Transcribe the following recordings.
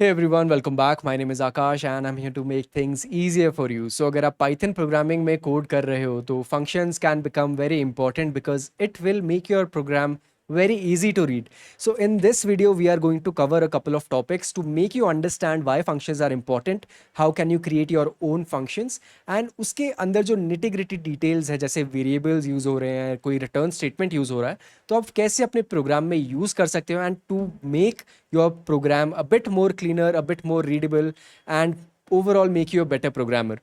Hey everyone, welcome back. My name is Akash and I'm here to make things easier for you. So अगर आप Python programming में code कर रहे हो तो functions can become very important because it will make your program very easy to read. So in this video we are going to cover a couple of topics to make you understand why functions are important, how can you create your own functions and उसके अंदर जो nitty gritty details है जैसे variables use हो रहे हैं, कोई return statement use हो रहा है तो आप कैसे अपने प्रोग्राम में यूज़ कर सकते हो and to make your program a bit more cleaner, a bit more readable, and overall make you a better programmer.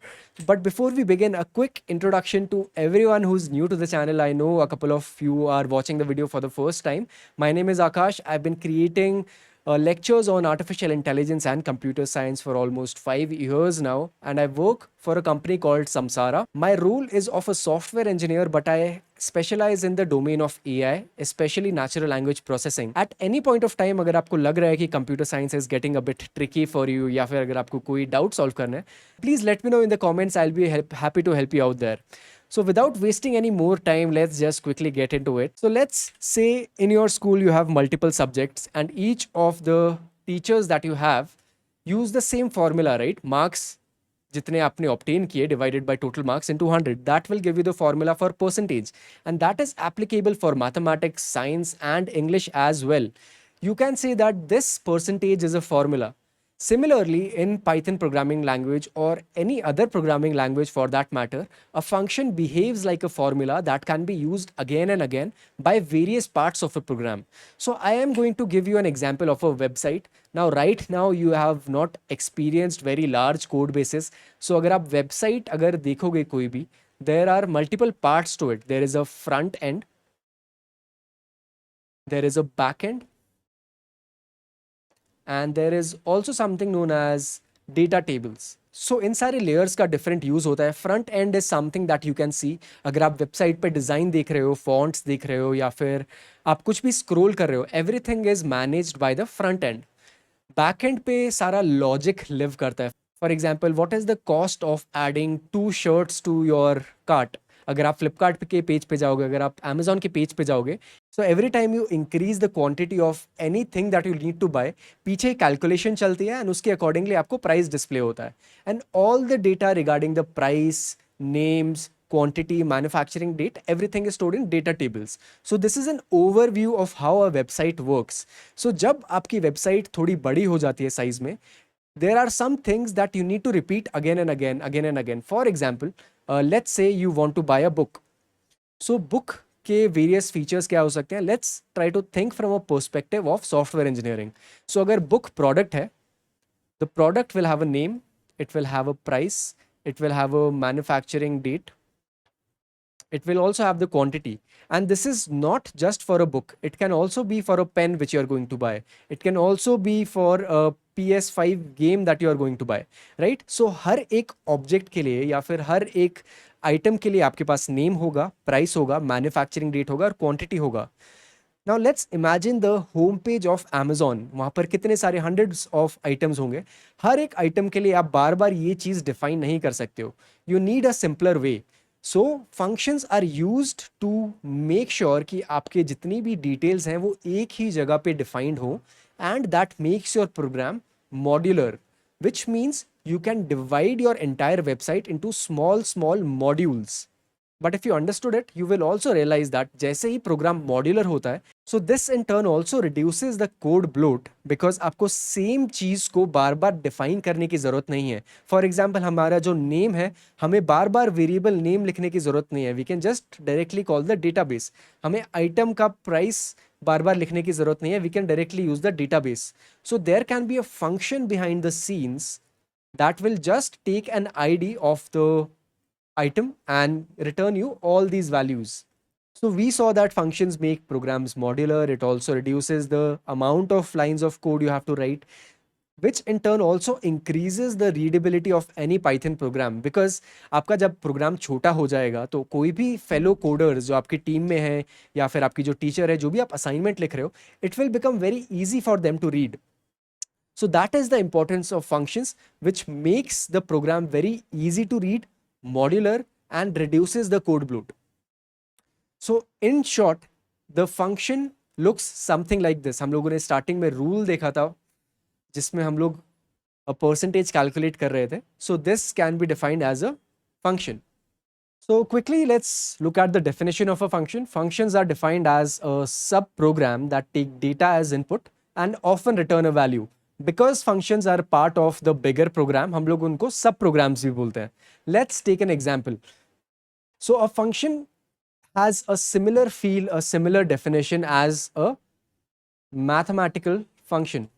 But before we begin, a quick introduction to everyone who's new to the channel. I know a couple of you are watching the video for the first time. My name is Akash. I've been creating lectures on artificial intelligence and computer science for almost 5 years now, and I work for a company called Samsara. My role is of a software engineer, but I specialize in the domain of AI, especially natural language processing. At any point of time, अगर आपको लग रहा है कि computer science is getting a bit tricky for you, या फिर अगर आपको कोई doubt solve करना है, please let me know in the comments. I'll be happy to help you out there. So without wasting any more time, let's just quickly get into it. So let's say in your school you have multiple subjects and each of the teachers that you have use the same formula, right? Marks जितने आपने obtain किए divided by total marks into 100. That will give you the formula for percentage. And that is applicable for mathematics, science and English as well. You can say that this percentage is a formula. Similarly, in Python programming language or any other programming language for that matter, a function behaves like a formula that can be used again and again by various parts of a program. So I am going to give you an example of a website. Now, right now you have not experienced very large code bases. So अगर आप website अगर देखोगे कोई भी, there are multiple parts to it. There is a front end, there is a back end, and there is also something known as data tables. So इन सारे layers का different use होता है. Front end is something that you can see. अगर आप website पे design देख रहे हो, fonts देख रहे हो या फिर आप कुछ भी scroll कर रहे हो, everything is managed by the front end. Back end पे सारा logic live करता है. For example, what is the cost of adding 2 shirts to your cart? अगर आप फ्लिपकार्ट के पेज पे जाओगे, अगर आप अमेजोन के पेज पे जाओगे, so every time you increase the quantity of anything that you need to buy, पीछे कैलकुलेशन चलती है एंड उसके अकॉर्डिंगली आपको प्राइस डिस्प्ले होता है and all the data regarding the price, names, quantity, manufacturing date, everything is stored in data tables. So this is an overview of how a website works. So जब आपकी website थोड़ी बड़ी हो जाती है size में, there are some things that you need to repeat again and again, again and again. For example, let's say you want to buy a book. So book के various features क्या हो सकते हैं? Let's try to think from a perspective of software engineering. So अगर book product है, the product will have a name, it will have a price, it will have a manufacturing date, it will also have the quantity. And this is not just for a book. It can also be for a pen which you are going to buy. It can also be for a PS5 game that you are going to buy, right? So हर एक object के लिए या फिर हर एक item के लिए आपके पास name होगा, प्राइस होगा, मैन्युफैक्चरिंग डेट होगा और क्वांटिटी होगा. Now let's imagine the home page of Amazon. वहाँ पर कितने सारे हंड्रेड्स ऑफ आइटम्स होंगे. हर एक आइटम के लिए आप बार बार ये चीज़ डिफाइन नहीं कर सकते हो. You need a simpler way. So functions are used to make sure कि आपके जितनी भी डिटेल्स हैं वो एक ही जगह पे डिफाइंड हो and that makes your program modular, which means you can divide your entire website into small modules. But if you understood it, you will also realize that जैसे ही program modular होता है, so this in turn also reduces the code bloat because आपको same चीज़ को बार बार define करने की ज़रूरत नहीं है. For example, हमारा जो name है, हमें बार बार variable name लिखने की ज़रूरत नहीं है. We can just directly call the database. हमें item का price बार बार लिखने की ज़रूरत नहीं है. We can directly use the database. So there can be a function behind the scenes that will just take an ID of the item and return you all these values. So we saw that functions make programs modular. It also reduces the amount of lines of code you have to write, which in turn also increases the readability of any Python program. Because आपका जब programme छोटा हो जाएगा तो कोई भी fellow coders जो आपकी टीम में है या फिर आपकी जो टीचर है, जो भी आप असाइनमेंट लिख रहे हो, it will become very easy for them to read. So that is the importance of functions, which makes the program very easy to read, modular, and reduces the code bloat. So in short, the function looks something like this. हम लोगों ने starting में rule देखा था जिसमें हम लोग percentage calculate कर रहे थे. So this can be defined as a function. So quickly, let's look at the definition of a function. Functions are defined as a sub-program that take data as input and often return a value. Because functions are part of the bigger program, हम लोग उनको sub-programs भी बोलते हैं. Let's take an example. So a function has a similar feel, a similar definition as a mathematical function.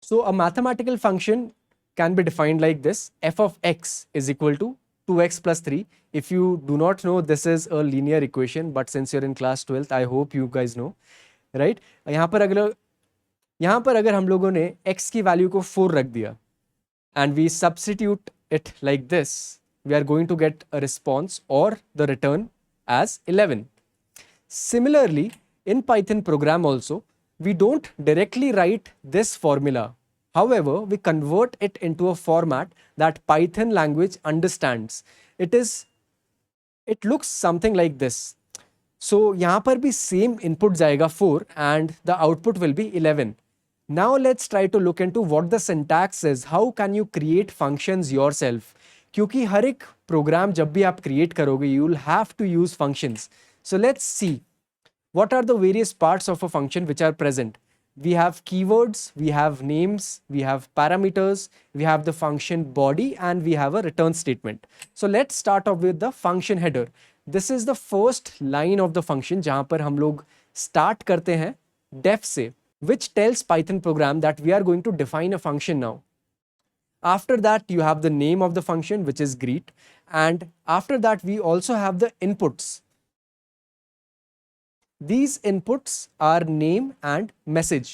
So a mathematical function can be defined like this: f of x is equal to 2x plus 3. If you do not know, this is a linear equation, but since you're in class 12th, I hope you guys know, right? यहाँ पर अगर हम लोगों ने x की value को 4 रख दिया and we substitute it like this, we are going to get a response or the return as 11. Similarly, in Python program also, we don't directly write this formula. However, we convert it into a format that Python language understands. It looks something like this. So यहाँ पर भी same input जाएगा 4 and the output will be 11. Now let's try to look into what the syntax is. How can you create functions yourself? क्योंकि हर एक program जब भी आप create करोगे, you will have to use functions. So let's see. What are the various parts of a function which are present? We have keywords, we have names, we have parameters, we have the function body, and we have a return statement. So let's start off with the function header. This is the first line of the function जहाँ पर हम लोग start करते हैं def से, which tells Python program that we are going to define a function now. After that, you have the name of the function, which is greet, and after that we also have the inputs. These inputs are name and message.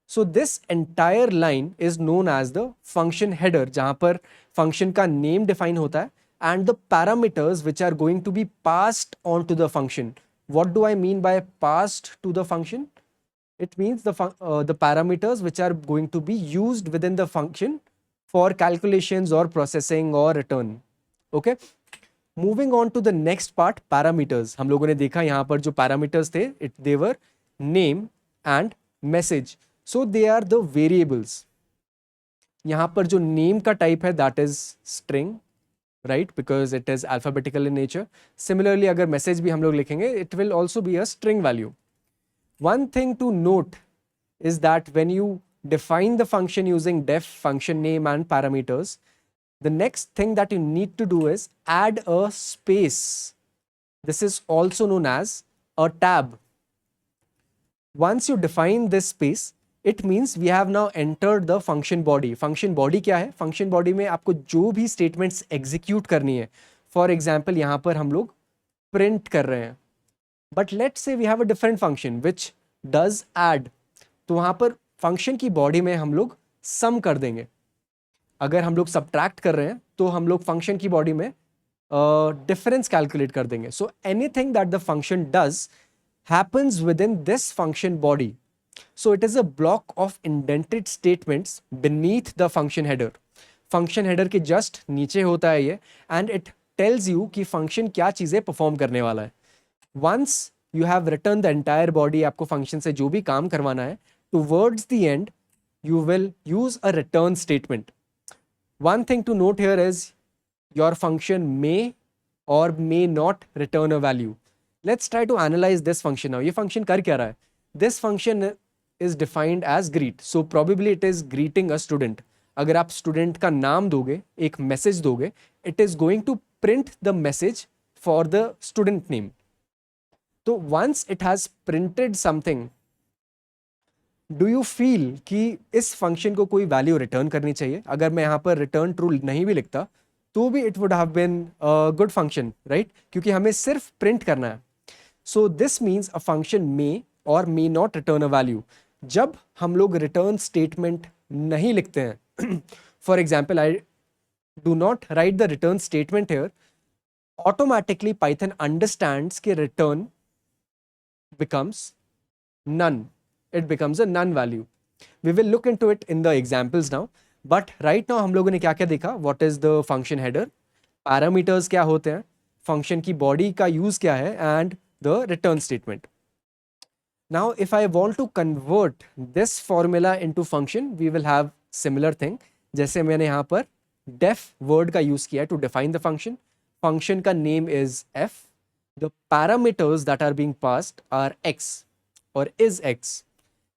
So this entire line is known as the function header, जहाँ पर function का name define होता है and the parameters which are going to be passed on to the function. What do I mean by passed to the function? It means the parameters which are going to be used within the function for calculations or processing or return. Okay. Moving on to the next part, parameters. हम लोगों ने देखा यहाँ पर जो parameters थे, they were name and message. So they are the variables. यहाँ पर जो name का type है, that is string, right? Because it is alphabetical in nature. Similarly, अगर message भी हम लोग लिखेंगे, it will also be a string value. One thing to note is that when you define the function using def, function name and parameters, the next thing that you need to do is add a space. This is also known as a tab. Once you define this space, it means we have now entered the function body. Function body क्या है? Function body में आपको जो भी statements execute करनी है. For example, यहाँ पर हम लोग print कर रहे हैं. But let's say we have a different function which does add. तो वहाँ पर function की body में हम लोग sum कर देंगे. अगर हम लोग subtract कर रहे हैं तो हम लोग function की body में difference calculate कर देंगे. So anything that the function does happens within this function body. So it is a block of indented statements beneath the function header. Function header के just नीचे होता है ये and it tells you कि function क्या चीज़ें perform करने वाला है. Once you have written the entire body, आपको function से जो भी काम करवाना है, towards the end you will use a return statement. One thing to note here is your function may or may not return a value. Let's try to analyze this function now. ये function कर क्या रहा है? This function is defined as greet. So probably it is greeting a student. अगर आप student का नाम दोगे, एक message दोगे, it is going to print the message for the student name. So once it has printed something, do you feel कि इस function को कोई value return करनी चाहिए? अगर मैं यहाँ पर return true नहीं भी लिखता, तो भी it would have been a good function, right? क्योंकि हमें सिर्फ print करना है. So this means a function may or may not return a value. जब हम लोग return statement नहीं लिखते हैं, for example, I do not write the return statement here, automatically Python understands कि return becomes none. It becomes a none value. We will look into it in the examples now. But right now हम लोगों ने क्या क्या देखा? What is the function header? Parameters क्या होते हैं? Function की body का use क्या है? And the return statement. Now if I want to convert this formula into function, we will have similar thing, जैसे मैंने यहाँ पर def वर्ड का यूज किया है to define the function. Function का name is f. The parameters that are being passed are x or is x,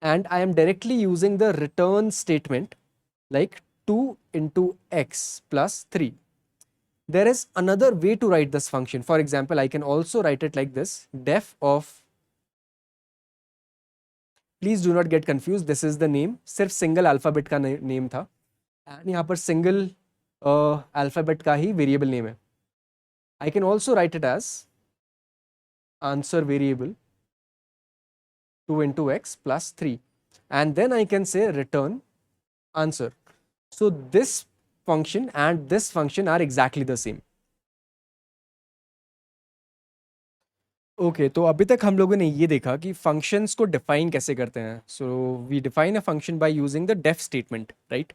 and I am directly using the return statement like 2 into x plus 3. There is another way to write this function. For example, I can also write it like this: def of, please do not get confused, this is the name, सिर्फ single alphabet का name था, and यहाँ पर single alphabet का ही variable name है. I can also write it as answer variable 2 into x plus 3, and then I can say return answer. So this function and this function are exactly the same. Okay तो अभी तक हम लोगों ने ये देखा कि फंक्शंस को डिफाइन कैसे करते हैं. So we define a function by using the def statement, right.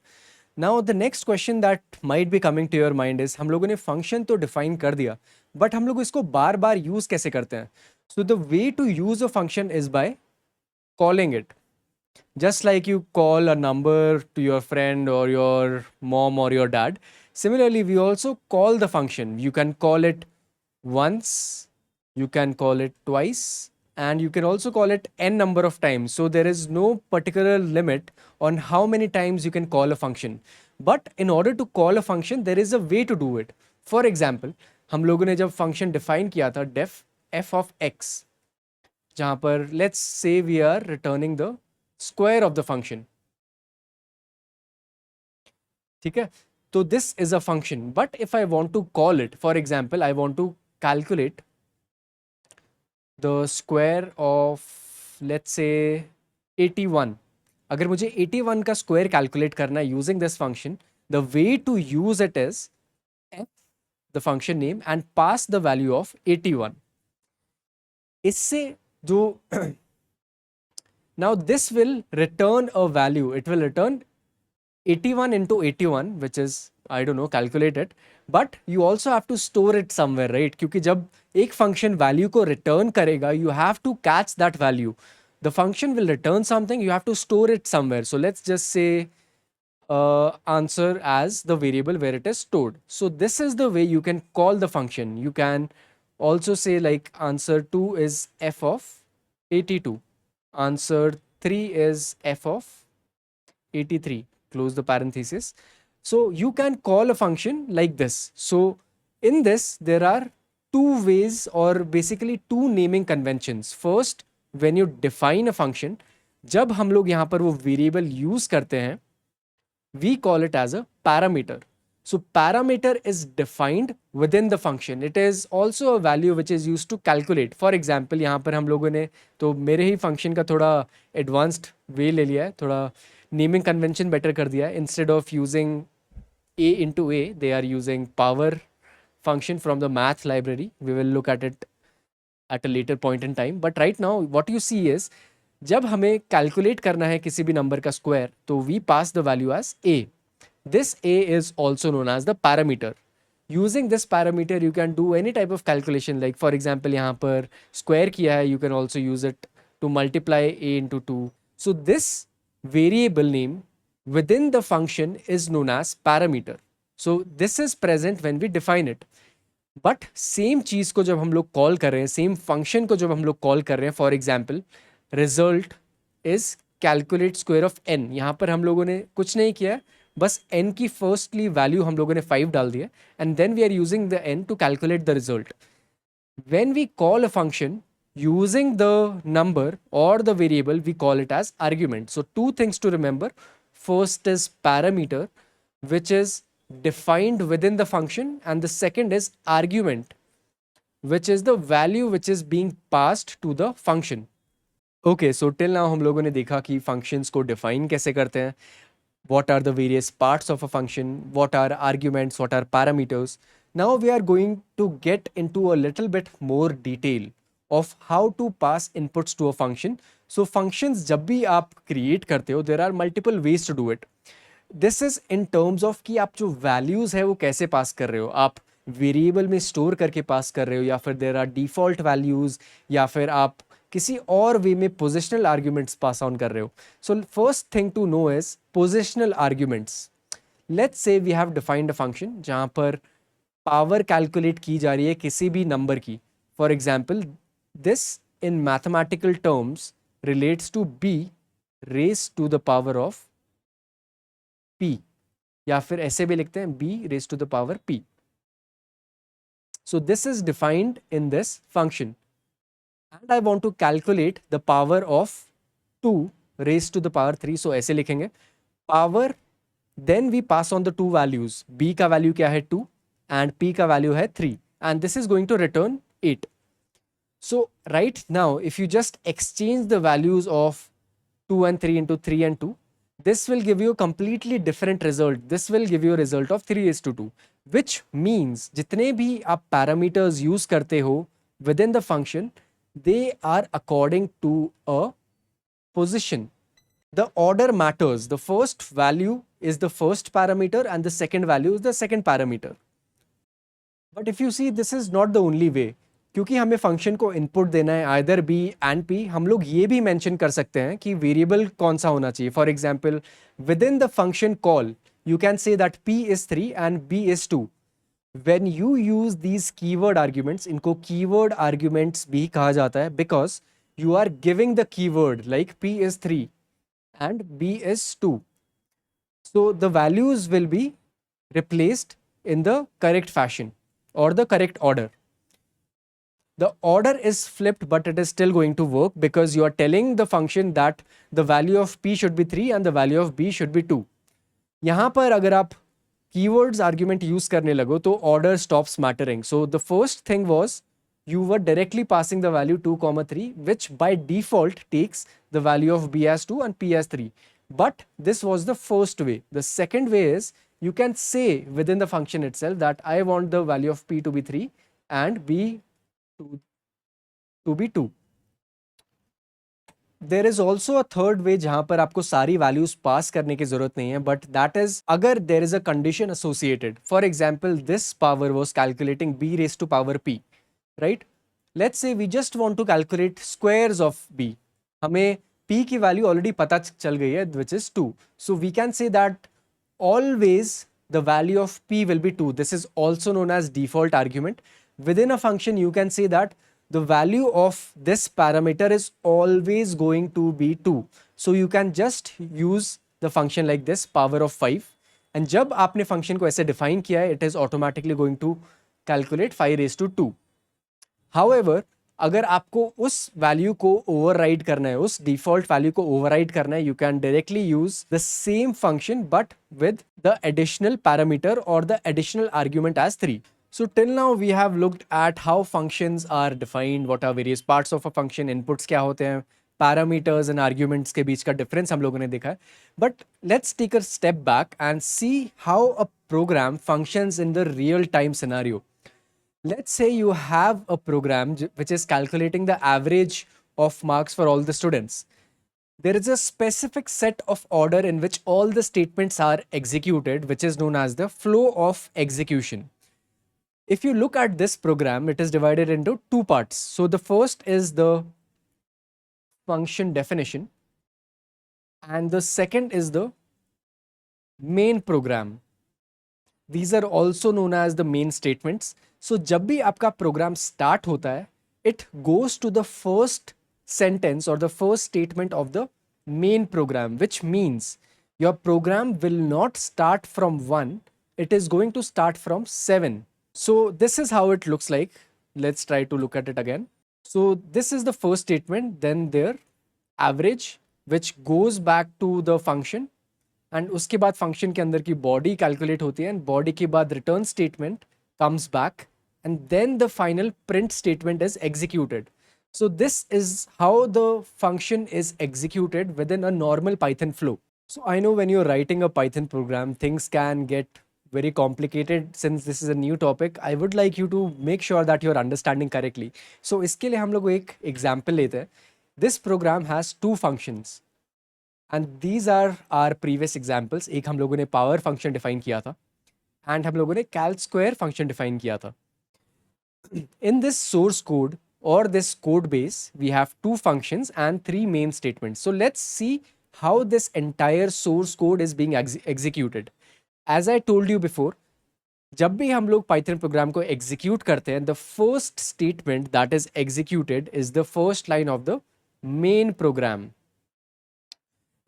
Now the next question that might be coming to your mind is, हम लोगों ने फंक्शन तो डिफाइन कर दिया, बट हम लोग इसको बार बार यूज कैसे करते हैं. So the way to use a function is by calling it. Just like you call a number to your friend or your mom or your dad, similarly we also call the function. You can call it once, you can call it twice, and you can also call it n number of times. So there is no particular limit on how many times you can call a function. But in order to call a function, there is a way to do it. For example, हम लोगों ने जब function define किया था def f of x, जहाँ पर let's say we are returning the square of the function. ठीक है, तो this is a function, but if I want to call it, for example, I want to calculate the square of let's say 81. अगर मुझे 81 का square calculate करना है using this function, the way to use it is f the function name and pass the value of 81. इससे जो now this will return a value, it will return 81 into 81, which is I don't know, calculate it, but you also have to store it somewhere, right? क्योंकि जब एक function value को return करेगा, you have to catch that value. The function will return something, you have to store it somewhere. So let's just say answer as the variable where it is stored. So this is the way you can call the function. You can also say like answer 2 is f of 82, answer 3 is f of 83, close the parenthesis. So you can call a function like this. So in this there are two ways, or basically two naming conventions. First, when you define a function, जब हम लोग यहाँ पर वो variable use करते हैं, we call it as a parameter. So parameter is defined within the function. It is also a value which is used to calculate. For example, यहाँ पर हम लोगों ने तो मेरे ही function का थोड़ा advanced way ले लिया है, थोड़ा naming convention better कर दिया है. Instead of using a into a, they are using power function from the math library. We will look at it at a later point in time. But right now what you see is, जब हमें calculate करना है किसी भी number का square, तो we pass the value as a. This a is also known as the parameter. Using this parameter you can do any type of calculation. Like for example, यहाँ पर square किया है, you can also use it to multiply a into 2. So this variable name within the function is known as parameter. So this is present when we define it. But same चीज को जब हम लोग call कर रहे हैं, same function को जब हम लोग कॉल कर रहे हैं, for example result is calculate square of n, यहाँ पर हम लोगों ने कुछ नहीं किया, बस n की फर्स्टली वैल्यू हम लोगों ने 5 डाल दिया, and then we are using the n to calculate the result. When we call a function using the number or the variable, we call it as argument. So two things to remember. First is parameter, which is defined within the function, and the second is argument, which is the value which is being passed to the function. Okay, so till now हम लोगों ने देखा कि functions को define कैसे करते हैं, what are the various parts of a function, what are arguments, what are parameters. Now we are going to get into a little bit more detail of how to pass inputs to a function. So functions जब भी आप create करते हो, there are multiple ways to do it. This is in terms of कि आप जो values है वो कैसे pass कर रहे हो, आप variable में store करके pass कर रहे हो, या फिर there are default values, या फिर आप किसी और वे में पोजिशनल आर्ग्यूमेंट्स पास ऑन कर रहे हो. So first thing to know is positional arguments. Let's say we have defined a function जहाँ पर पावर कैलकुलेट की जा रही है किसी भी नंबर की. For example, this in mathematical terms relates to b raise to the power of p, या फिर ऐसे भी लिखते हैं b raise to the power p. So this is defined in this function, and I want to calculate the power of 2 raised to the power 3. So ऐसे लिखेंगे power, then we pass on the two values. b का value क्या है 2 and p का value है 3, and this is going to return 8. So right now if you just exchange the values of 2 and 3 into 3 and 2, this will give you a completely different result. This will give you a result of 3 is to 2, which means जितने भी आप parameters use करते हो within the function, they are according to a position. The order matters. The first value is the first parameter and the second value is the second parameter. But if you see, this is not the only way. क्योंकि हमें function को input देना है either B and P, हम लोग ये भी mention कर सकते हैं कि वेरिएबल कौन सा होना चाहिए. For example, within the function call you can say that p is 3 and b is 2. When you use these keyword arguments, इनको कीवर्ड आर्ग्यूमेंट्स भी कहा जाता है because you are giving the keyword like p is 3 and b is 2. So the values will be replaced in the correct fashion or the correct order. The order is flipped, but it is still going to work because you are telling the function that the value of p should be 3 and the value of b should be 2. यहाँ पर अगर आप keywords argument use करने लगो तो order stops mattering. So the first thing was you were directly passing the value 2, 3, which by default takes the value of b as 2 and p as 3. But this was the first way. The second way is you can say within the function itself that I want the value of p to be 3 and b to be 2. There is also a third way जहां पर आपको सारी values pass करने की जरूरत नहीं है, but that is अगर there is a condition associated. For example, this power was calculating b raised to power p, right? Let's say we just want to calculate squares of b. हमें p की value already पता चल गई है, which is 2. So we can say that always the value of p will be 2. This is also known as default argument. Within a function, you can say that the value of this parameter is always going to be 2. So you can just use the function like this, power of 5. And जब आपने function को ऐसे define किया है, it is automatically going to calculate 5 raised to 2. However, अगर आपको उस value को override करना है, उस default value को override करना है, you can directly use the same function but with the additional parameter or the additional argument as 3. So till now we have looked at how functions are defined, what are various parts of a function, inputs क्या होते हैं, parameters and arguments के बीच का difference हम लोगों ने देखा है. But let's take a step back and see how a program functions in the real time scenario. Let's say you have a program which is calculating the average of marks for all the students. There is a specific set of order in which all the statements are executed, which is known as the flow of execution. If you look at this program, it is divided into two parts. So the first is the function definition and the second is the main program. These are also known as the main statements. So जब भी आपका program start होता है, it goes to the first sentence or the first statement of the main program, which means your program will not start from 1, it is going to start from 7. So this is how it looks like. Let's try to look at it again. So this is the first statement, then their average, which goes back to the function, and उसके बाद function के अंदर की body calculate होती है, and body के बाद return statement comes back, and then the final print statement is executed. So this is how the function is executed within a normal Python flow. So I know when you're writing a Python program, things can get very complicated. Since this is a new topic, I would like you to make sure that you're understanding correctly. So इसके लिए हम लोग एक example लेते हैं. This program has two functions and these are our previous examples. एक हम लोगों ने power function define किया था and हम लोगों ने cal square function define किया था. In this source code, or this code base, we have two functions and three main statements. So let's see how this entire source code is being executed. As I told you before, जब भी हम लोग Python programme को execute करते हैं, the first statement that is executed is the first line of the main program,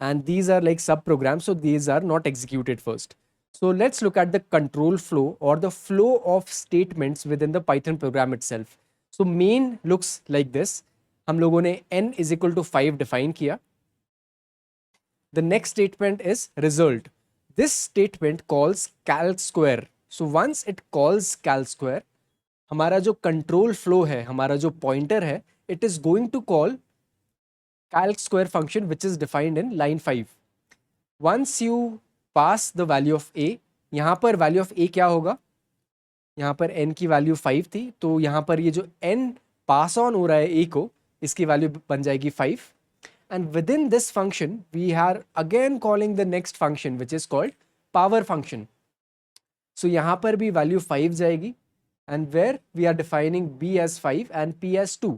and these are like sub programs, so these are not executed first. So let's look at the control flow or the flow of statements within the Python program itself. So main looks like this. हम लोगों ने n is equal to 5 define किया. The next statement is result. This statement calls cal square. So once it calls cal square, हमारा जो control flow है, हमारा जो pointer है, it is going to call calc square function which is defined in line 5. Once you pass the value of a, यहाँ पर value of a क्या होगा, यहाँ पर n की value 5 थी, तो यहाँ पर ये जो n pass on हो रहा है a को, इसकी value बन जाएगी 5. And within this function we are again calling the next function which is called power function. So यहाँ पर भी value 5 जाएगी, and where we are defining b as 5 and p as 2.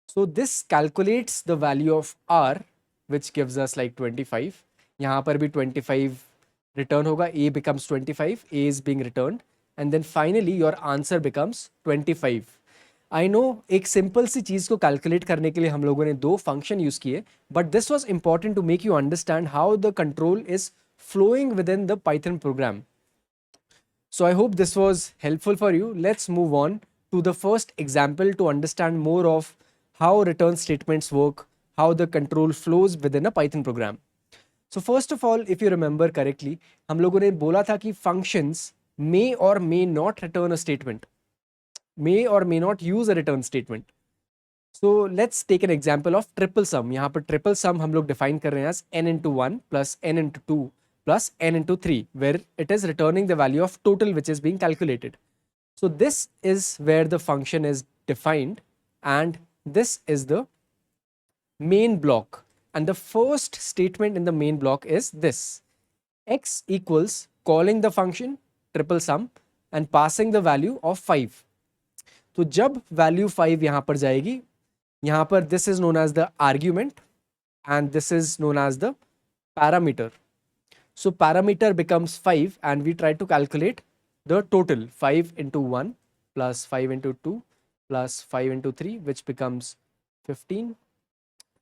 So this calculates the value of r which gives us like 25. यहाँ पर भी 25 return होगा, a becomes 25, a is being returned, and then finally your answer becomes 25. I know एक simple सी चीज़ को calculate करने के लिए हम लोगों ने दो function use किए, but this was important to make you understand how the control is flowing within the Python program. So I hope this was helpful for you. Let's move on to the first example to understand more of how return statements work, how the control flows within a Python program. So first of all, if you remember correctly, हम लोगों ने बोला था कि functions may or may not return a statement, may or may not use a return statement. So let's take an example of triple sum. यहाँ पर triple sum हम लोग define कर रहे हैं as n into 1 plus n into 2 plus n into 3, where it is returning the value of total which is being calculated. So this is where the function is defined, and this is the main block, and the first statement in the main block is this: x equals calling the function triple sum and passing the value of 5. तो जब value 5 यहाँ पर जाएगी, यहाँ पर this is known as the argument and this is known as the parameter. So parameter becomes 5 and we try to calculate the total: 5 into 1 plus 5 into 2 plus 5 into 3, which becomes 15,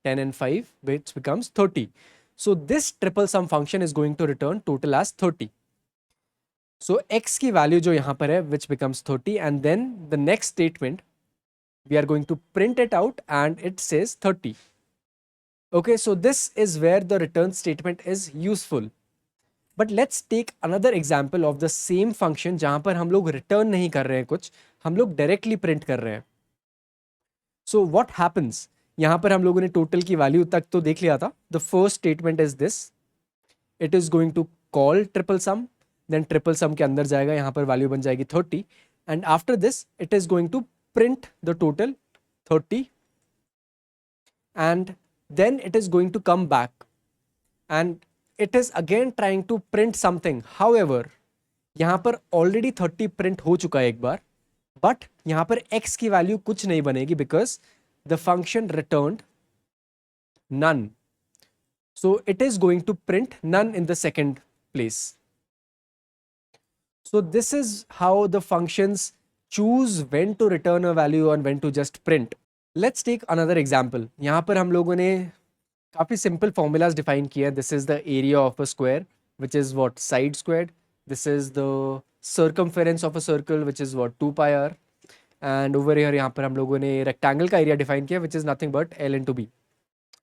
10 and 5, which becomes 30. So this triple sum function is going to return total as 30. So x की value जो यहाँ पर है, which becomes 30, and then the next statement we are going to print it out and it says 30. Okay, so this is where the return statement is useful. But let's take another example of the same function जहाँ पर हम लोग return नहीं कर रहे हैं कुछ, हम लोग directly print कर रहे हैं. So what happens? यहाँ पर हम लोगों ने total की value तक तो देख लिया था. The first statement is this. It is going to call triple sum, then triple sum के अंदर जाएगा, यहाँ पर value बन जाएगी 30, and after this it is going to print the total 30, and then it is going to come back and it is again trying to print something. However, यहाँ पर already 30 print हो चुका है एक बार, but यहाँ पर x की value कुछ नहीं बनेगी because the function returned none. So it is going to print none in the second place. So this is how the functions choose when to return a value and when to just print. Let's take another example. यहाँ पर हम लोगों ने काफ़ी simple formulas define किया. This is the area of a square, which is what? Side squared. This is the circumference of a circle, which is what? 2 pi r. And over here यहाँ पर हम लोगों ने rectangle का area define किया, which is nothing but L into B.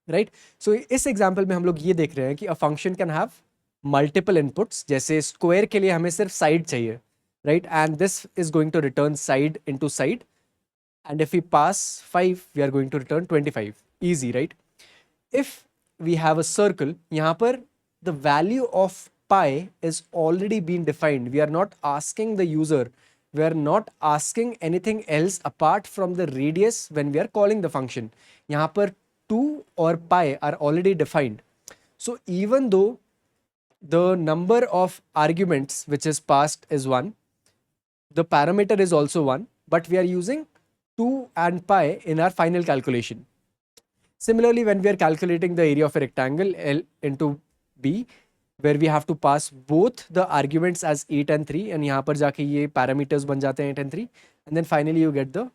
Right? So इस example में हम लोग ये देख रहे हैं कि a function can have multiple inputs. जैसे square के लिए हमें सिर्फ side चाहिए, right? And this is going to return side into side. And if we pass 5, we are going to return 25. Easy, right? If we have a circle, यहाँ पर the value of pi is already been defined. We are not asking the user. We are not asking anything else apart from the radius when we are calling the function. यहाँ पर 2 or pi are already defined. So even though the number of arguments which is passed is 1, the parameter is also 1, but we are using 2 and pi in our final calculation. Similarly, when we are calculating the area of a rectangle L into B, where we have to pass both the arguments as 8 and 3, and यहाँ पर जाके ये parameters बन जाते हैं 8 and 3, and then finally you get the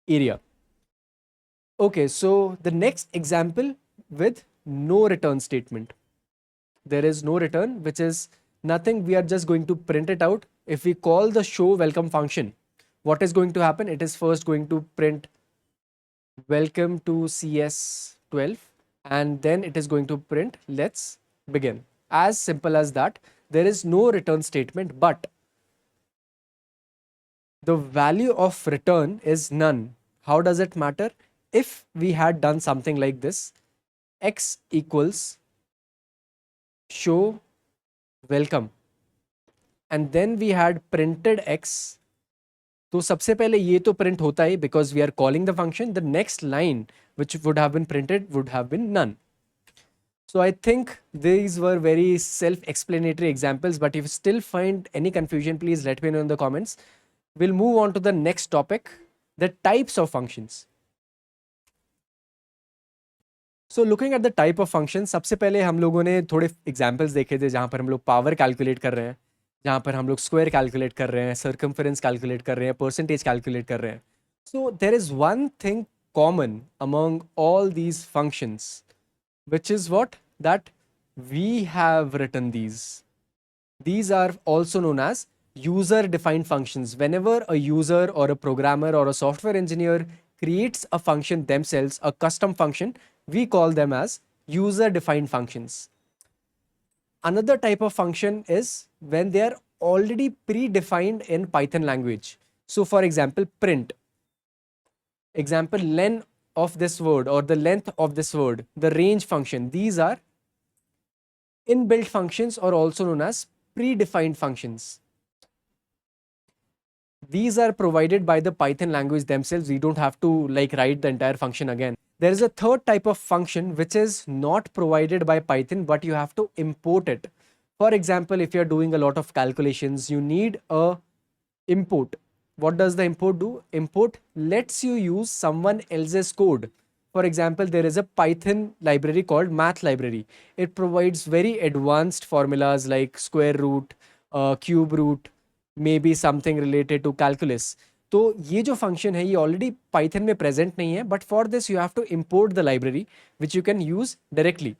area. Okay, so the next example with no return statement. There is no return, which is nothing. We are just going to print it out. If we call the show welcome function, what is going to happen? It is first going to print welcome to CS12, and then it is going to print let's begin. As simple as that. There is no return statement, but the value of return is none. How does it matter? If we had done something like this, x equals show welcome, and then we had printed x, तो सबसे पहले ये तो print होता है because we are calling the function. The next line which would have been printed would have been none. So I think these were very self-explanatory examples, but if you still find any confusion, please let me know in the comments. We'll move on to the next topic, the types of functions. So looking at the type of functions, सबसे पहले हम लोगों ने थोड़े examples देखे थे जहाँ पर हम लोग power calculate कर रहे हैं, जहाँ पर हम लोग square calculate कर रहे हैं, circumference calculate कर रहे हैं, percentage calculate कर रहे हैं. So there is one thing common among all these functions, which is what? That we have written these. These are also known as user-defined functions. Whenever a user or a programmer or a software engineer creates a function themselves, a custom function, we call them as user-defined functions. Another type of function is when they are already predefined in Python language. So for example, print. Example, len of this word or the length of this word, the range function. These are inbuilt functions or also known as predefined functions. These are provided by the Python language themselves. We don't have to like write the entire function again. There is a third type of function which is not provided by Python, but you have to import it. For example, if you're doing a lot of calculations, you need a import. What does the import do? Import lets you use someone else's code. For example, there is a Python library called math library. It provides very advanced formulas like square root, cube root, maybe something related to calculus. तो ये जो function है ये already Python में present नहीं है, but for this you have to import the library which you can use directly.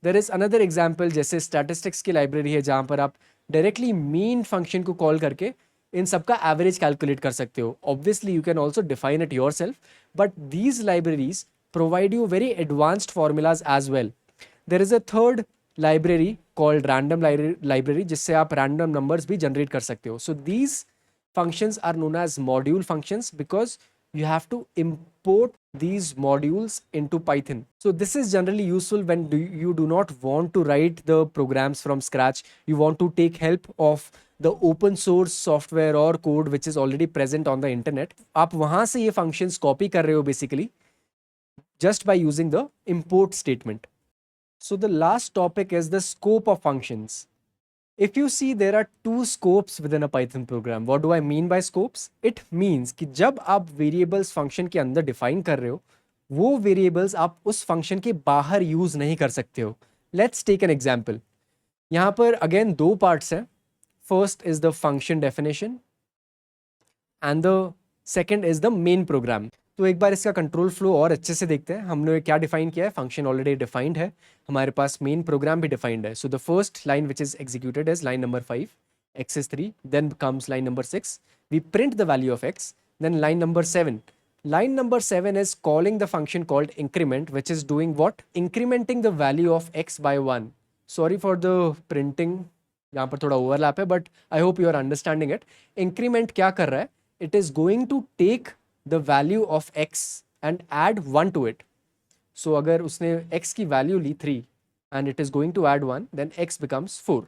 There is another example जैसे statistics की लाइब्रेरी है जहाँ पर आप डायरेक्टली मीन फंक्शन को कॉल करके इन सबका एवरेज कैलकुलेट कर सकते हो. Obviously you can also define it yourself, but these libraries provide you very advanced formulas as well. There is a third library called random library जिससे आप random numbers भी generate कर सकते हो. So these functions are known as module functions because you have to import these modules into Python. So this is generally useful when you do not want to write the programs from scratch. You want to take help of the open source software or code which is already present on the internet. आप वहाँ से ये functions copy कर रहे हो basically, just by using the import statement. So the last topic is the scope of functions. If you see, there are two scopes within a Python program. What do I mean by scopes? It means कि जब आप variables function के अंदर define कर रहे हो, वो variables आप उस function के बाहर use नहीं कर सकते हो. Let's take an example. यहाँ पर again दो parts हैं. First is the function definition and the second is the main program. तो एक बार इसका कंट्रोल फ्लो और अच्छे से देखते हैं. हमने क्या डिफाइन किया है? फंक्शन ऑलरेडी डिफाइंड है, हमारे पास मेन प्रोग्राम भी डिफाइंड है. So the first line which is executed is line number 5, x is 3, then comes line number 6, we print the value of x, then line number 7. Line number 7 is calling the function called increment, which is doing what? Incrementing the value of x by 1. Sorry for the printing, यहाँ पर थोड़ा overlap है, but I hope you are understanding it. Increment क्या कर रहा है? It is going to take the value of x and add 1 to it. So अगर उसने x की value Lee 3 and it is going to add 1, then x becomes 4.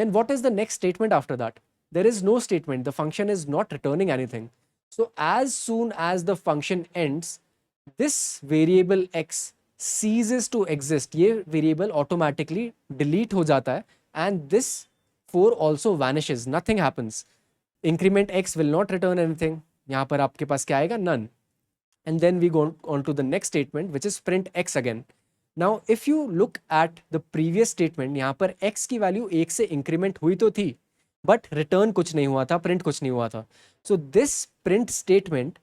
Then what is the next statement after that? There is no statement. The function is not returning anything. So as soon as the function ends, this variable x ceases to exist. ये variable automatically delete हो जाता है and this 4 also vanishes. Nothing happens. Increment x will not return anything. यहाँ पर आपके पास क्या आएगा, none. And then we go on to the next statement, which is print x again. Now if you look at the previous statement, यहाँ पर x की value 1 से increment हुई तो थी, बट रिटर्न कुछ नहीं हुआ था, प्रिंट कुछ नहीं हुआ था. So this print statement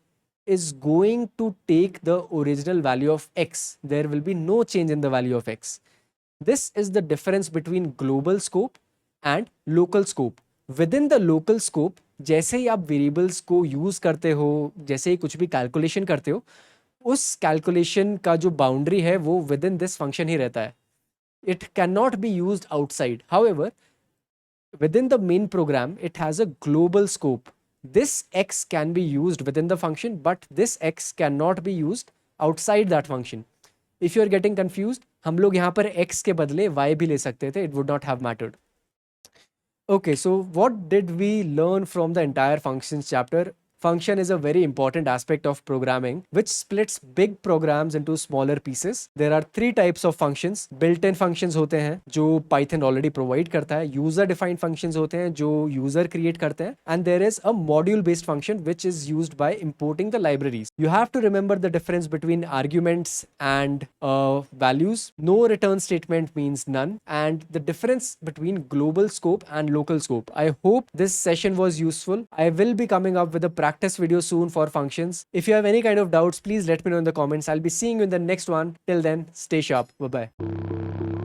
is going to take the original value of x. There will be no change in the value of x. This is the difference between global scope and local scope. Within the local scope, जैसे ही आप variables को use करते हो, जैसे ही कुछ भी calculation करते हो, उस कैलकुलेशन का जो बाउंड्री है वो विद इन दिस फंक्शन ही रहता है. It can not be use outside. However, within the main program, it has a global scope. This x can be used within the function, but this x cannot be used outside that function. If you are getting confused, हम लोग यहाँ पर x के बदले y भी ले सकते थे. It would not have mattered. Okay, so what did we learn from the entire functions chapter? Function is a very important aspect of programming, which splits big programs into smaller pieces. There are three types of functions. Built-in functions होते हैं जो Python already provide करता है. User-defined functions होते हैं जो user create करते हैं. And there is a module-based function which is used by importing the libraries. You have to remember the difference between arguments and values. No return statement means none. And the difference between global scope and local scope. I hope this session was useful. I will be coming up with a practice video soon for functions. If you have any kind of doubts, please let me know in the comments. I'll be seeing you in the next one. Till then, stay sharp. Bye-bye.